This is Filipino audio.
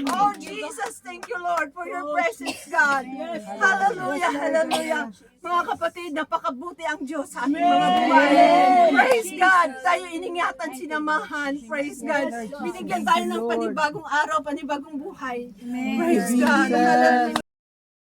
Oh, Jesus, thank you, Lord, for your presence, God. Hallelujah, hallelujah. Mga kapatid, napakabuti ang Diyos sa ating mga buhay. Praise God. Tayo iningatan, sinamahan. Praise God. Binigyan tayo ng panibagong araw, panibagong buhay. Praise God. Hallelujah.